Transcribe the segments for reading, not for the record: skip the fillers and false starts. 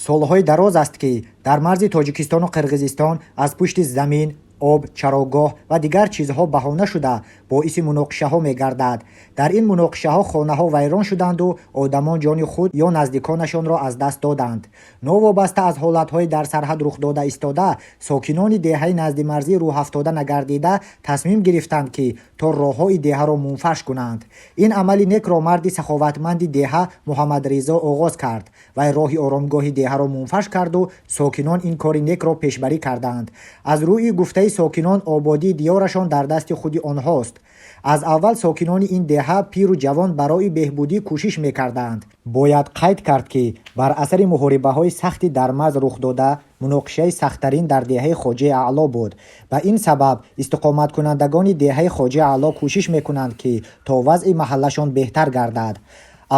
солҳои дароз аст ки дар марзи тоҷикистону қирғизистон аз пушти замин об, чарогоҳ ва дигар чизҳо баҳона шуда боиси муноқишаҳо мегардад. Дар ин муноқишаҳо хонаҳо вайрон шуданду одамон ҷони худ ё наздиконашонро аз даст доданд. Новобаста аз ҳолатҳои дар сарҳад рухдода истода, сокинони деҳаи назди марзӣ рӯҳафтода нагардида тасмим гирифтанд ки то роҳҳои деҳаро мунфаш кунанд. Ин амали некро марди саховатманди деҳа Муҳаммадризо оғоз кард. Вай роҳи оромгоҳи деҳаро мунфаш карду сокинон ин кори некро пешбарӣ карданд. Аз рӯи гуфтаи сокинон ободии диёрашон дар дасти худи онҳост. аз аввал сокинони ин деҳа пиру ҷавон барои беҳбудӣ кӯшиш мекарданд. бояд қайд кард ки бар асари муҳорибаҳои сахти дар марз рух дода муноқишаи сахттарин дар деҳаи хоҷаи аъло буд. ба ин сабаб истиқоматкунандагони деҳаи хоҷаи аъло кӯшиш мекунанд ки то вазъи маҳаллашон беҳтар гардад.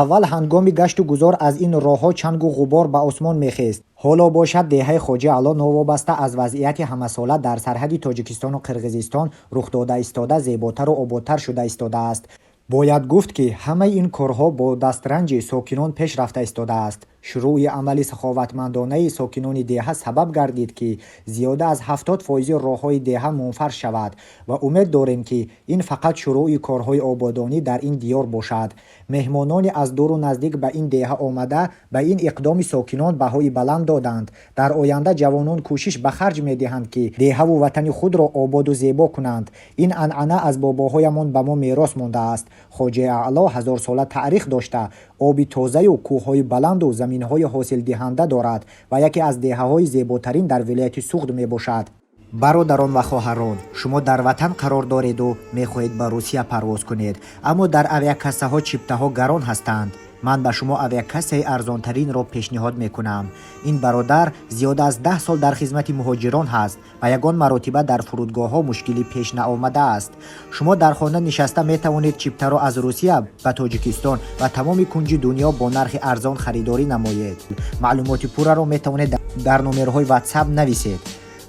аввал ҳангоми гашту гузор аз ин роҳҳо чангу ғубор ба осмон мехест. ҳоло бошад деҳаи хоҷаи аъло новобаста аз вазъияти ҳамасола дар сарҳади тоҷикистону қирғизистон рухдода истода зеботару ободтар шуда истодааст. бояд гуфт ки ҳамаи ин корҳо бо дастранҷи сокинон пеш рафта истодааст. шурӯи амали саховатмандонаи сокинони деҳа сабаб гардид ки зиёда аз 70% роҳҳои деҳа мунфарш шавад ва умед дорем ки ин фақат шурӯи корҳои ободонӣ дар ин диёр бошад. меҳмонони аз дуру наздик ба ин деҳа омада ба ин иқдоми сокинон баҳои баланд доданд. дар оянда ҷавонон кӯшиш ба харҷ медиҳанд ки деҳаву ватани худро ободу зебо кунанд. ин анъана аз бобоҳоямон ба мо мерос мондааст. хоҷаи аъло ҳазорсола таърих дошта, оби тозаю кӯҳҳои баланду заминҳои ҳосилдиҳанда дорад ва яке аз деҳаҳои зеботарин дар вилояти Суғд мебошад. бародарон ва хоҳарон, шумо дар ватан қарор дореду мехоҳед ба Русия парвоз кунед, аммо дар авиакассаҳо чиптаҳо гарон ҳастанд. ман ба шумо авиакассаи арзонтаринро пешниҳод мекунам. ин бародар зиёда аз 10 сол дар хизмати муҳоҷирон ҳаст ва ягон маротиба дар фурудгоҳҳо мушкилӣ пеш наомадааст. шумо дар хона нишаста метавонед чиптаро аз Русия ба Тоҷикистон ва тамоми кунҷи дунё бо нархи арзон харидорӣ намоед. маълумоти пурраро метавонед дар номерҳои WhatsApp нависед.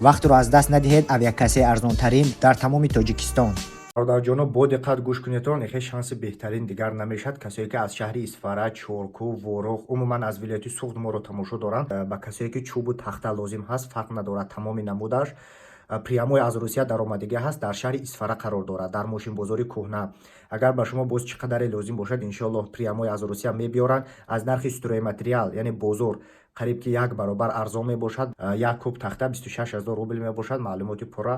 вақтро аз даст надиҳед. авиакассаи арзонтарин дар тамоми Тоҷикистон. бародарҷоноб, бо диққат гӯш кунедон, ихе шанси беҳтарин дигар намешад. касое ки аз шаҳри Исфара, Чорку, Ворох, умуман аз вилояти Суғд моро тамошо доранд, ба касое ки чӯбу тахта лозим ҳаст фарқ надорад тамоми намудаш. прямой аз Русия даромадига ҳаст, дар шаҳри Исфара қарор дорад, дар мошинбозори кӯҳна. агар ба шумо боз чӣ қадаре лозим бошад, иншоаллоҳ прямой аз Русия мебиёранд. аз нархи стройматериал, яъне бозор қариб ки 1 баробар арзон мебошад. 1 куб тахта 26 000 рубл мебошад. маълумоти пурра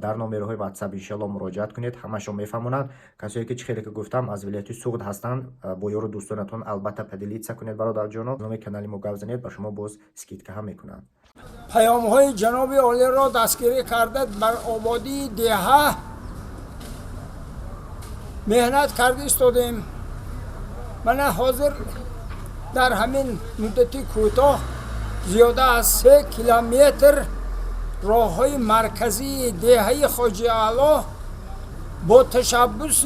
дар номерҳои WhatsApp иншоаллоҳ муроҷиат кунед, ҳамашон мефаҳмонанд. касое ки чӣ хеле ки гуфтам аз вилояти Суғд ҳастанд, бо ёру дӯстонатон албатта падилитса кунед. бародарҷоноб, номи канали мо гап занед, ба шумо боз скидка ҳам мекунанд. پیام‌های جناب عالی را دستگیری کرده بر آبادی دیها مهنت کرده استادیم. من حاضر در همین مدت کوتاه زیاده از 3 کیلومتر راه‌های مرکزی دیهه خواجه اعلی با تشبث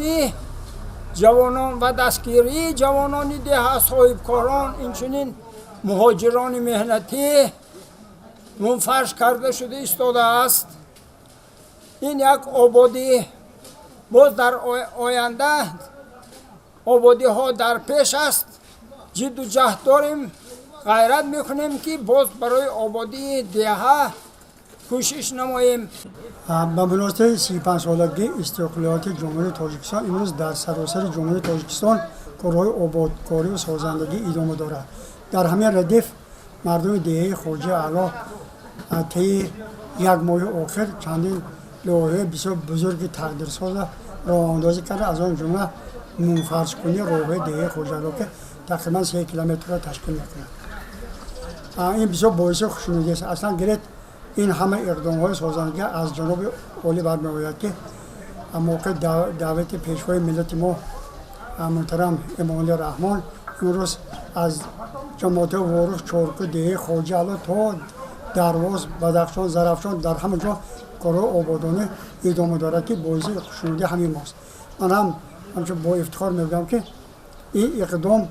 جوانان و دستگیری جوانان دیها، صاحبکاران، اینچنین مهاجران مهنتی منفرش کرده شده ایستاده است. این یک آبادی باز در آینده آبادی ها در پیش است. جد و جهد داریم، غیرت میکنیم که باز برای آبادی دیها کوشش نماییم. به مناسبت 35 سالگی استقلالیت جمهوری تاجیکستان امروز در سراسر جمهوری تاجیکستان کارهای آبادکاری و سازندگی ادامه دارد. در همین ردیف مردم دیهه خواجه اعلی طی 1 ماه آخر چندین لایحه بسیار بزرگ تقدیرساز راه اندازی کرده. از آن جمله منفرش کنی راه دیهه خواجه اعلی که تقریبا 3 کیلومتر را تشکیل می‌کند. این بسیار باعث خوشنودی است. اصلا گرفت این همه اقدام‌های سازندگی از جناب عالی برمی‌آید که موقع دعوت پیشوای ملت ما محترم امان رحمان امروز از جماعت وارخ، چارکو، دیهه خواجه اعلی تا درواز، بدخشان، زرافشان در همه جا کارهای آبادانه ادامه دارد که باعث خوشنودی همین ماست. من همچون با افتخار میگم که این اقدام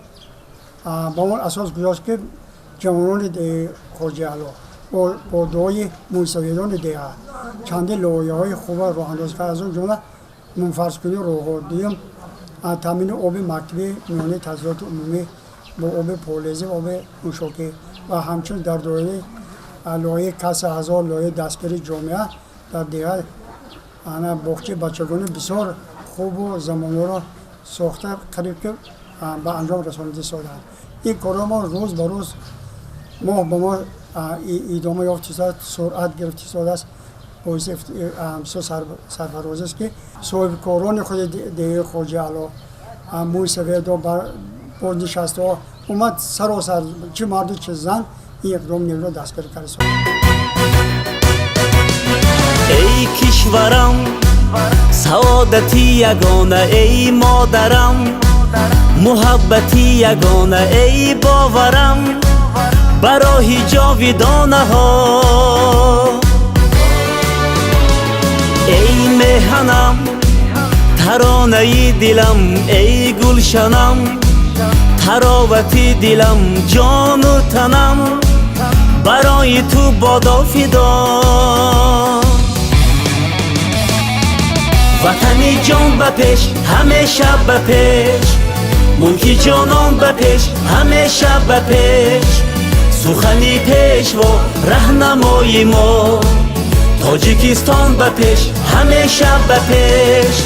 با اون اساس گذاشت که جوانان خواجه اعلی با دعای منصفیدان دیها چند لایحه‌های خوب راه اندازی کرد. از اون جمله منفرش کنی راه‌ها، دوم تامین آب مکتبی میان تزریقات عمومی با آب پالیزی و آب مشاکی ва ҳамчун дар доираи лоиҳаи каср ҳазор лоиҳаи дастгирии ҷомеа дар дигар бохчаи бачагони бисёр хубу замонаро сохта қариб ки ба анҷом расонида истодаанд. ин корро мо рӯз ба рӯз моҳ ба моҳ идома ёфта истодааст, суръат гирифта истодааст. боиси сарфарозист ки соҳибкорони худи деҳаи хоҷа ало мӯи сафедо боз нишастаҳо омад саросар чӣ марду чӣ зан ин иқдом нерӯро дастгирӣ кард. эй кишварам саодати ягона, эй модарам муҳаббати ягона, эй боварам ба роҳи ҷовидонаҳо. ای مهنم ترانه دلم، ای گلشنم تراوت دلم، جان و تنم برای تو بادا فدا. وطنی جان به پیش همیشه به پیش، ملکی جانان به پیش همیشه به پیش. سخنی پیش و رهنمای ما تاجیکستان به پیش همیشه به پیش.